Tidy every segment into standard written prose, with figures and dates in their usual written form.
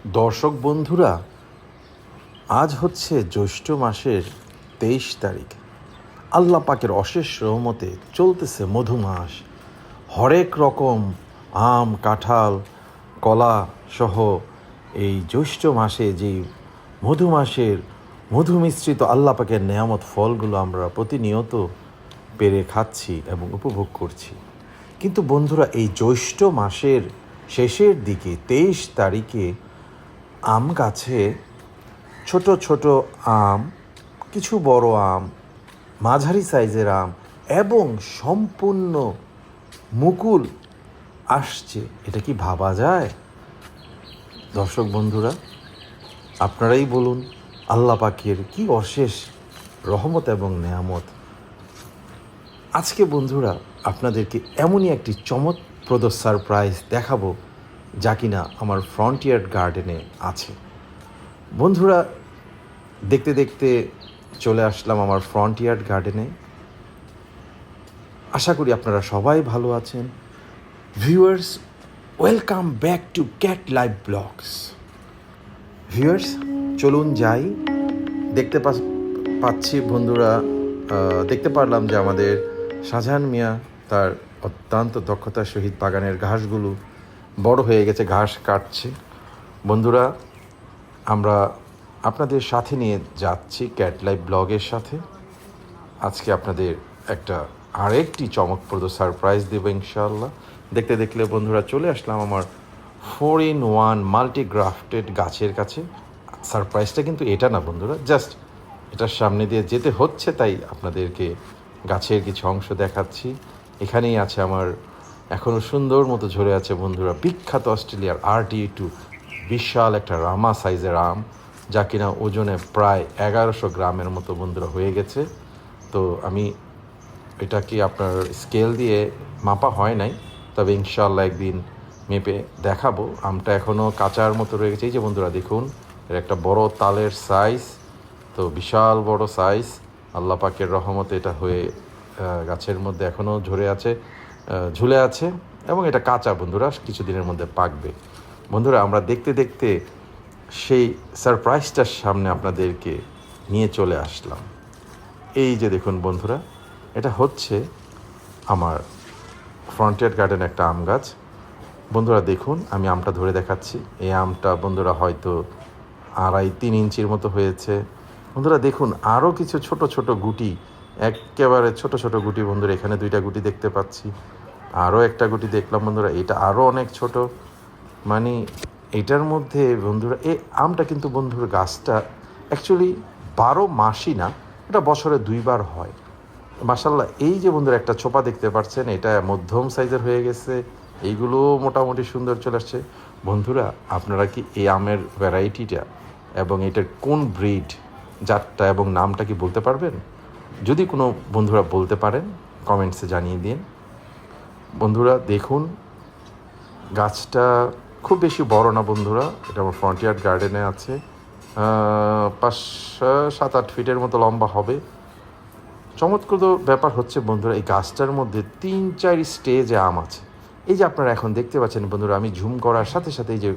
দর্শক বন্ধুরা, আজ হচ্ছে জ্যৈষ্ঠ মাসের 23 তারিখ। আল্লাহ পাকের অশেষ রহমতে চলতেছে মধুমাস। হরেক রকম আম, কাঁঠাল, কলা সহ এই জ্যৈষ্ঠ মাসে যেই মধুমাসের মধু মিশ্রিত আল্লাহ পাকের নেয়ামত ফলগুলো আমরা প্রতিনিয়ত পেরে খাচ্ছি এবং উপভোগ করছি। কিন্তু বন্ধুরা, এই জ্যৈষ্ঠ মাসের শেষের দিকে 23 তারিখে আম গাছে ছোট ছোট আম, কিছু বড় আম, মাঝারি সাইজের আম এবং সম্পূর্ণ মুকুল আসছে। এটা কি ভাবা যায়? দর্শক বন্ধুরা, আপনারাই বলুন, আল্লাহ পাকের কি অশেষ রহমত এবং নেয়ামত। আজকে বন্ধুরা আপনাদেরকে এমনই একটি চমকপ্রদ সারপ্রাইজ দেখাবো, যা কিনা আমার ফ্রন্টিয়ার গার্ডেনে আছে। বন্ধুরা, দেখতে দেখতে চলে আসলাম আমার ফ্রন্টিয়ার গার্ডেনে। আশা করি আপনারা সবাই ভালো আছেন। Viewers, welcome back to cat live blogs. Viewers, চলুন যাই। দেখতে পাচ্ছি বন্ধুরা, দেখতে পারলাম যে আমাদের শাহজাহান মিয়া তার অত্যন্ত দক্ষতার সহিত বাগানের ঘাসগুলো বড় হয়ে গেছে, ঘাস কাটছে। বন্ধুরা, আমরা আপনাদের সাথে নিয়ে যাচ্ছি ক্যাট লাইভ ব্লগের সাথে। আজকে আপনাদের আরেকটি চমকপ্রদ সারপ্রাইজ দেবো ইনশাআল্লাহ। দেখতে দেখলে বন্ধুরা চলে আসলাম আমার 4-in-1 মাল্টিগ্রাফটেড গাছের কাছে। সারপ্রাইজটা কিন্তু এটা না বন্ধুরা, জাস্ট এটার সামনে দিয়ে যেতে হচ্ছে, তাই আপনাদেরকে গাছের কিছু অংশ দেখাচ্ছি। এখানেই আছে আমার এখনও সুন্দর মতো ঝরে আছে বন্ধুরা বিখ্যাত অস্ট্রেলিয়ার RD2 বিশাল একটা রামা সাইজের আম, যা কিনা ওজনে প্রায় 1100 গ্রামের মতো বন্ধুরা হয়ে গেছে। তো আমি এটা কি আপনার স্কেল দিয়ে মাপা হয় নাই, তবে ইনশাআল্লাহ একদিন মেপে দেখাবো। আমটা এখনও কাঁচার মতো রয়ে গেছে। এই যে বন্ধুরা দেখুন, এর একটা বড় তালের সাইজ, তো বিশাল বড় সাইজ। আল্লাহ পাকের রহমতে এটা হয়ে গাছের মধ্যে এখনও ঝুলে আছে এবং এটা কাঁচা বন্ধুরা, কিছুদিনের মধ্যে পাকবে। বন্ধুরা, আমরা দেখতে দেখতে সেই সারপ্রাইজটার সামনে আপনাদেরকে নিয়ে চলে আসলাম। এই যে দেখুন বন্ধুরা, এটা হচ্ছে আমার ফ্রন্টিয়ার গার্ডেন একটা আম গাছ। বন্ধুরা দেখুন, আমি আমটা ধরে দেখাচ্ছি। এই আমটা বন্ধুরা হয়তো 2.5-3 ইঞ্চির মতো হয়েছে। বন্ধুরা দেখুন, আরও কিছু ছোট ছোট গুটি, একেবারে ছোট ছোট গুটি বন্ধুরা। এখানে 2টা গুটি দেখতে পাচ্ছি, আরও একটা গুটি দেখলাম বন্ধুরা। এটা আরও অনেক ছোট, মানে এটার মধ্যে বন্ধুরা এই আমটা কিন্তু বন্ধুর গাছটা অ্যাকচুয়ালি 12 মাসই না, এটা বছরে 2 বার হয়। মাশাআল্লাহ, এই যে বন্ধুরা একটা ছোপা দেখতে পাচ্ছেন, এটা মধ্যম সাইজের হয়ে গেছে। এইগুলো মোটামুটি সুন্দর চলে আসছে। বন্ধুরা, আপনারা কি এই আমের ভ্যারাইটিটা এবং এটার কোন ব্রিড, জাতটা এবং নামটা কি বলতে পারবেন? যদি কোনো বন্ধুরা বলতে পারেন কমেন্টসে জানিয়ে দিন। বন্ধুরা দেখুন, গাছটা খুব বেশি বড় না বন্ধুরা, এটা আমার ফ্রন্টিয়ার গার্ডেনে আছে। 5-7-8 ফিটের মতো লম্বা হবে। চমৎকার ব্যাপার হচ্ছে বন্ধুরা, এই গাছটার মধ্যে 3-4 স্টেজে আম আছে। এই যে আপনারা এখন দেখতে পাচ্ছেন বন্ধুরা, আমি ঝুম করার সাথে সাথে এই যে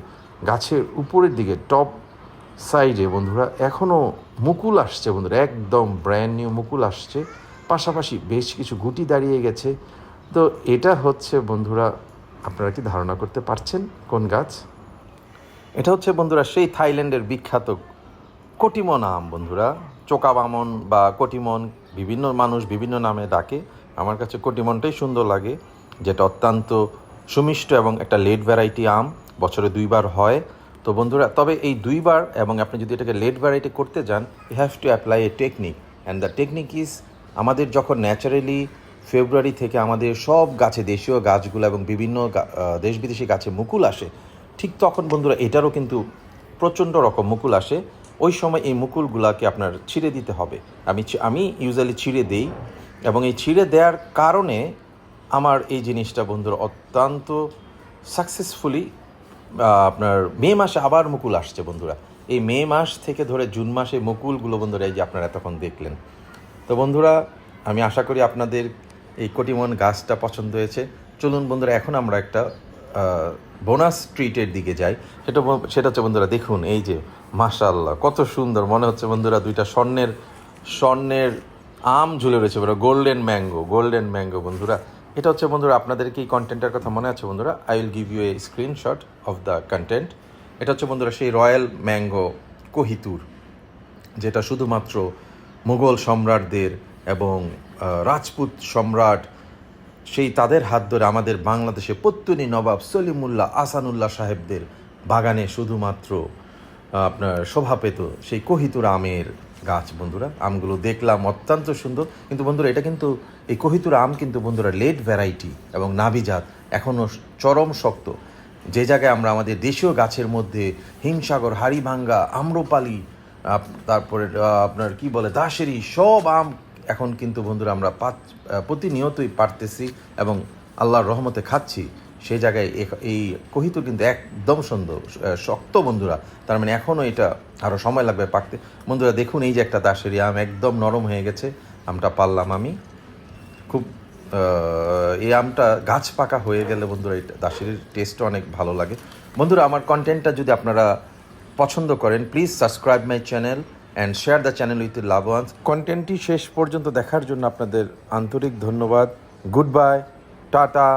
গাছের উপরের দিকে টপ সাইডে বন্ধুরা এখনও মুকুল আসছে বন্ধুরা, একদম ব্র্যান্ড নিউ মুকুল আসছে। পাশাপাশি বেশ কিছু গুটি দাঁড়িয়ে গেছে। তো এটা হচ্ছে বন্ধুরা, আপনারা কি ধারণা করতে পারছেন কোন গাছ? এটা হচ্ছে বন্ধুরা সেই থাইল্যান্ডের বিখ্যাত কটিমন আম বন্ধুরা। চোকা বামন বা কটিমন বিভিন্ন মানুষ বিভিন্ন নামে ডাকে। আমার কাছে কটিমনটাই সুন্দর লাগে, যেটা অত্যন্ত সুমিষ্ট এবং একটা লেট ভ্যারাইটি আম, বছরে 2 বার হয়। তো বন্ধুরা, তবে এই 2 বার, এবং আপনি যদি এটাকে লেট ভ্যারাইটি করতে যান, you have to apply a technique, and the technique is, আমাদের যখন ন্যাচারালি ফেব্রুয়ারি থেকে আমাদের সব গাছে, দেশীয় গাছগুলো এবং বিভিন্ন দেশ বিদেশি গাছে মুকুল আসে, ঠিক তখন বন্ধুরা এটারও কিন্তু প্রচণ্ড রকম মুকুল আসে। ওই সময় এই মুকুলগুলাকে আপনার ছিঁড়ে দিতে হবে। আমি ইউজুয়ালি ছিঁড়ে দিই, এবং এই ছিঁড়ে দেওয়ার কারণে আমার এই জিনিসটা বন্ধুরা অত্যন্ত সাকসেসফুলি আপনার মে মাসে আবার মুকুল আসছে বন্ধুরা। এই মে মাস থেকে ধরে জুন মাসে মুকুলগুলো বন্ধুরা এই যে আপনারা এতক্ষণ দেখলেন। তো বন্ধুরা, আমি আশা করি আপনাদের এই কটিমন গাছটা পছন্দ হয়েছে। চলুন বন্ধুরা, এখন আমরা একটা বোনাস স্ট্রিটের দিকে যাই, সেটা হচ্ছে বন্ধুরা দেখুন এই যে মাশাআল্লাহ কত সুন্দর মনে হচ্ছে বন্ধুরা, দুইটা স্বর্ণের আম ঝুলে রয়েছে বন্ধুরা, গোল্ডেন ম্যাঙ্গো বন্ধুরা। এটা হচ্ছে বন্ধুরা, আপনাদের কি কন্টেন্টের কথা মনে আছে বন্ধুরা? I will give you a screenshot of the content. এটা হচ্ছে বন্ধুরা সেই রয়্যাল ম্যাঙ্গো কোহিতুর, যেটা শুধুমাত্র মুঘল সম্রাটদের এবং রাজপুত সম্রাট সেই তাদের হাত ধরে আমাদের বাংলাদেশে পত্তনি নবাব সলিমুল্লাহ আসানুল্লাহ সাহেবদের বাগানে শুধুমাত্র আপনার শোভা পেত সেই কোহিতুর আমের গাছ বন্ধুরা। আমগুলো দেখলাম অত্যন্ত সুন্দর, কিন্তু বন্ধুরা এটা কিন্তু এই কোহিতুর আম কিন্তু বন্ধুরা লেট ভ্যারাইটি এবং নাবিজাত, এখনও চরম শক্ত। যে জায়গায় আমরা আমাদের দেশীয় গাছের মধ্যে হিমসাগর, হাড়িভাঙ্গা, আম্রপালি, তারপরে আপনার কি বলে দাশেরি সব আম এখন কিন্তু বন্ধুরা আমরা প্রতিনিয়তই পারতেছি এবং আল্লাহর রহমতে খাচ্ছি। সেই জায়গায় এই কোহিতুর কিন্তু একদম সুন্দর শক্ত বন্ধুরা, তার মানে এখনও এটা আরও সময় লাগবে পাকতে বন্ধুরা। দেখুন এই যে একটা দাশেরি আম একদম নরম হয়ে গেছে, আমটা পারলাম আমি খুব। এই আমটা গাছ পাকা হয়ে গেলে বন্ধুরা এটা দাশেরির টেস্টও অনেক ভালো লাগে বন্ধুরা। আমার কন্টেন্টটা যদি আপনারা পছন্দ করেন please subscribe my channel and share the channel with love ones. কন্টেন্টটি শেষ পর্যন্ত দেখার জন্য আপনাদের আন্তরিক ধন্যবাদ। Good bye, tata.